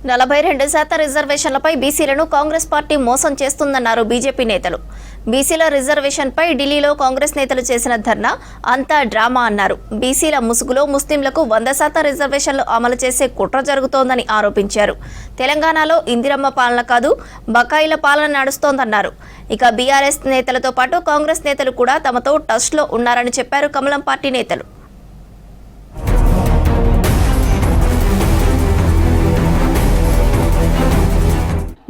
42% రిజర్వేషన్లపై బీసీలను కాంగ్రెస్ పార్టీ మోసం చేస్తుందన్నారు బీజేపీ నేతలు. బీసీల రిజర్వేషన్పై ఢిల్లీలో కాంగ్రెస్ నేతలు చేసిన ధర్నా అంతా డ్రామా అన్నారు. బీసీల ముసుగులో ముస్లింలకు 100% రిజర్వేషన్లు అమలు చేసే కుట్ర జరుగుతోందని ఆరోపించారు. తెలంగాణలో ఇందిరమ్మ పాలన కాదు, బకాయిల పాలన నడుస్తోందన్నారు. ఇక బీఆర్ఎస్ నేతలతో పాటు కాంగ్రెస్ నేతలు కూడా తమతో టచ్లో ఉన్నారని చెప్పారు కమలం పార్టీ నేతలు.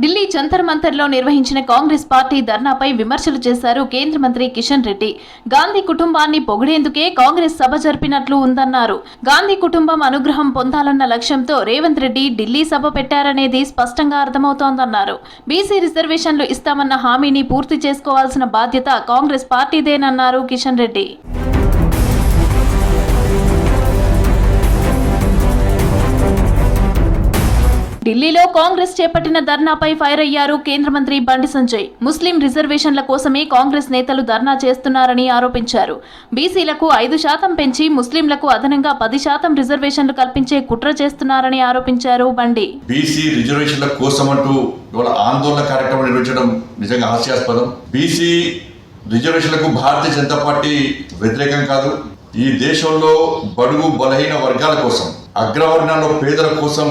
ఢిల్లీ జంతర్ మంతర్లో నిర్వహించిన కాంగ్రెస్ పార్టీ ధర్నాపై విమర్శలు చేశారు కేంద్ర మంత్రి కిషన్ రెడ్డి. గాంధీ కుటుంబాన్ని పొగిడేందుకే కాంగ్రెస్ సభ జరిపినట్లు ఉందన్నారు. గాంధీ కుటుంబం అనుగ్రహం పొందాలన్న లక్ష్యంతో రేవంత్ రెడ్డి ఢిల్లీ సభ పెట్టారనేది స్పష్టంగా అర్థమవుతోందన్నారు. బీసీ రిజర్వేషన్లు ఇస్తామన్న హామీని పూర్తి చేసుకోవాల్సిన బాధ్యత కాంగ్రెస్ పార్టీదేనన్నారు కిషన్ రెడ్డి. ఢిల్లీలో కాంగ్రెస్ చేపట్టిన ధర్నాపై ఫైర్ అయ్యారు కేంద్ర మంత్రి బండి సంజయ్. ముస్లిం రిజర్వేషన్ల కోసమే కాంగ్రెస్ నేతలు ధర్నా చేస్తున్నారని ఆరోపించారు. బీసీలకు 5% పెంచి ముస్లింలకు అదనంగా 10% రిజర్వేషన్లు కల్పించే కుట్ర చేస్తున్నారని ఆరోపించారు బండి. బీసీ రిజర్వేషన్ల కోసమంటూ ఆందోళన కార్యక్రమం నిర్వహించడం నిజంగా హాస్యాస్పదం. బీసీ రిజర్వేషన్లకు భారతీయ జనతా పార్టీ వ్యతిరేకం కాదు. ఈ దేశంలో బడుగు బలహీన వర్గాల కోసం, అగ్రవర్ణాల్లో పేదల కోసం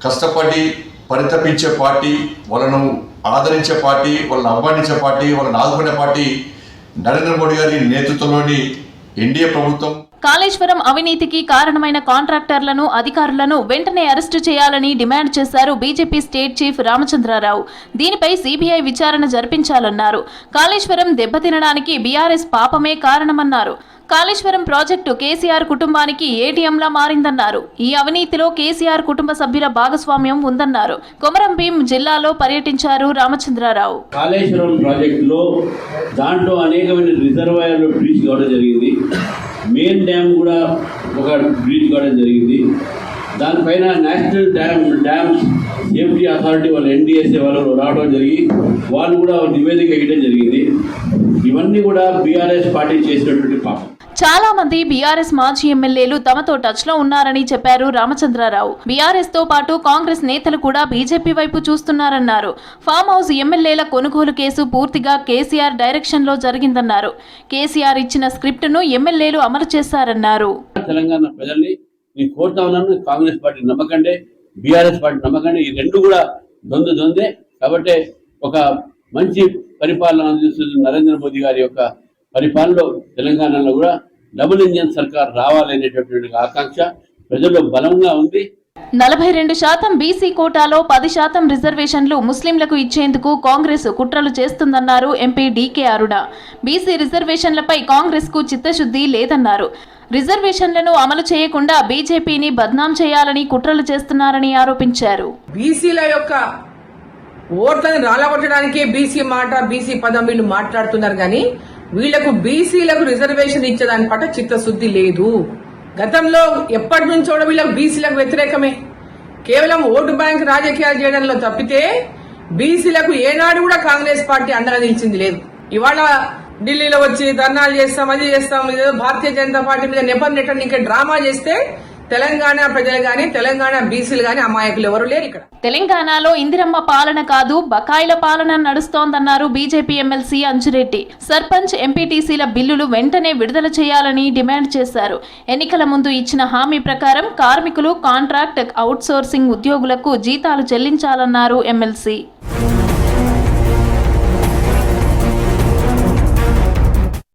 కష్టపడి పరితపించే పార్టీ, వాళ్ళను ఆదరించే పార్టీ, వాళ్ళని ఆహ్వానించే పార్టీ, వాళ్ళని ఆదుకునే పార్టీ నరేంద్ర మోడీ గారి నేతృత్వంలోని ఎన్డీఏ ప్రభుత్వం. కాళేశ్వరం అవినీతికి కారణమైన కాంట్రాక్టర్లను, అధికారులను వెంటనే అరెస్టు చేయాలని డిమాండ్ చేశారు బీజేపీ స్టేట్ చీఫ్ రామచంద్రరావు. దీనిపై సీబీఐ విచారణ జరిపించాలన్నారు. కాళేశ్వరం దెబ్బతినడానికి బీఆర్ఎస్ పాపమే కారణమన్నారు. కాళేశ్వరం ప్రాజెక్టు కేసీఆర్ కుటుంబానికి ఏటీఎంలా మారిందన్నారు. ఈ అవినీతిలో కేసీఆర్ కుటుంబ సభ్యుల భాగస్వామ్యం ఉందన్నారు. కొమరంభీం జిల్లాలో పర్యటించారు రామచంద్రరావు. కాళేశ్వరం ప్రాజెక్టులో దాంట్లో అనేకమైన రిజర్వాయర్లు బ్రీచ్ కావడం జరిగింది. మెయిన్ డ్యామ్ కూడా ఒక బ్రీచ్ కావడం జరిగింది. దానిపైన నేషనల్ డ్యామ్ సేఫ్టీ అథారిటీ వాళ్ళు ఎన్డీఎస్ఏ వాళ్ళు రావడం జరిగి వాళ్ళు కూడా నివేదిక ఇవ్వడం జరిగింది. ఇవన్నీ కూడా బీఆర్ఎస్ పార్టీ చేసినటువంటి పాపం. చాలా మంది బీఆర్ఎస్ మాజీ ఎమ్మెల్యేలు తమతో టచ్ లో ఉన్నారని చెప్పారు రామచంద్రరావు. బీఆర్ఎస్ తో పాటు కాంగ్రెస్ నేతలు కూడా బీజేపీ వైపు చూస్తున్నారన్నారు. ఫామ్ హౌస్ ఎమ్మెల్యేల కొనుగోలు కేసు పూర్తిగా కేసీఆర్ డైరెక్షన్ లో జరిగిందన్నారు. కేసీఆర్ ఇచ్చిన స్క్రిప్ట్ ను ఎమ్మెల్యేలు అమలు చేశారన్నారు. తెలంగాణ ప్రజల్ని నేను కోరుతా ఉన్నాను, కాంగ్రెస్ పార్టీ నమ్మకండి, బీఆర్ఎస్ పార్టీ నమ్మకండి. ఈ రెండు కూడా దొందే. కాబట్టి ఒక మంచి పరిపాలన అందిస్తున్న నరేంద్ర మోదీ గారి యొక్క పరిపాలనలో తెలంగాణలో కూడా డబుల్ ఇంజన్ సర్కార్ రావాలనేటటువంటి ఆకాంక్ష ప్రజల్లో బలంగా ఉంది. 42% బీసీ కోటాలో 10% రిజర్వేషన్లు ముస్లింలకు ఇచ్చేందుకు కాంగ్రెస్ కుట్రలు చేస్తుందన్నారు ఎంపీ డీకే అరుణ. బీసీ రిజర్వేషన్లపై కాంగ్రెస్ కు చిత్తశుద్ధి లేదన్నారు. రిజర్వేషన్లను అమలు చేయకుండా బీజేపీని బద్నాం చేయాలని కుట్రలు చేస్తున్నారని ఆరోపించారు. బీసీల యొక్క ఓట్లను రాలగొట్టడానికే బీసీ మాట, బీసీ పదం వీళ్ళు మాట్లాడుతున్నారు కానీ వీళ్లకు బీసీలకు రిజర్వేషన్ ఇచ్చేదాని పట్ల చిత్తశుద్ధి లేదు. గతంలో ఎప్పటి నుంచో వీళ్ళకు బీసీలకు వ్యతిరేకమే. కేవలం ఓటు బ్యాంక్ రాజకీయాలు చేయడంలో తప్పితే బీసీలకు ఏనాడు కూడా కాంగ్రెస్ పార్టీ అండగా నిలిచింది లేదు. ఇవాళ ఢిల్లీలో వచ్చి ధర్నాలు చేస్తాం, అది చేస్తాం, ఇదేదో భారతీయ జనతా పార్టీ మీద నెపం నెట్టని ఇంకా డ్రామా చేస్తే తెలంగాణ ప్రజలు గాని, తెలంగాణ బీసీలు గాని అమాయకులు ఎవరు లేరు. ఇక్కడ తెలంగాణలో ఇందిరమ్మ పాలన కాదు, బకాయిల పాలన నడుస్తోందన్నారు బీజేపీ ఎమ్మెల్సీ అంజిరెడ్డి. సర్పంచ్, ఎంపీటీసీల బిల్లులు వెంటనే విడుదల చేయాలని డిమాండ్ చేశారు. ఎన్నికల ముందు ఇచ్చిన హామీ ప్రకారం కార్మికులు, కాంట్రాక్ట్, అవుట్సోర్సింగ్ ఉద్యోగులకు జీతాలు చెల్లించాలన్నారు ఎమ్మెల్సీ.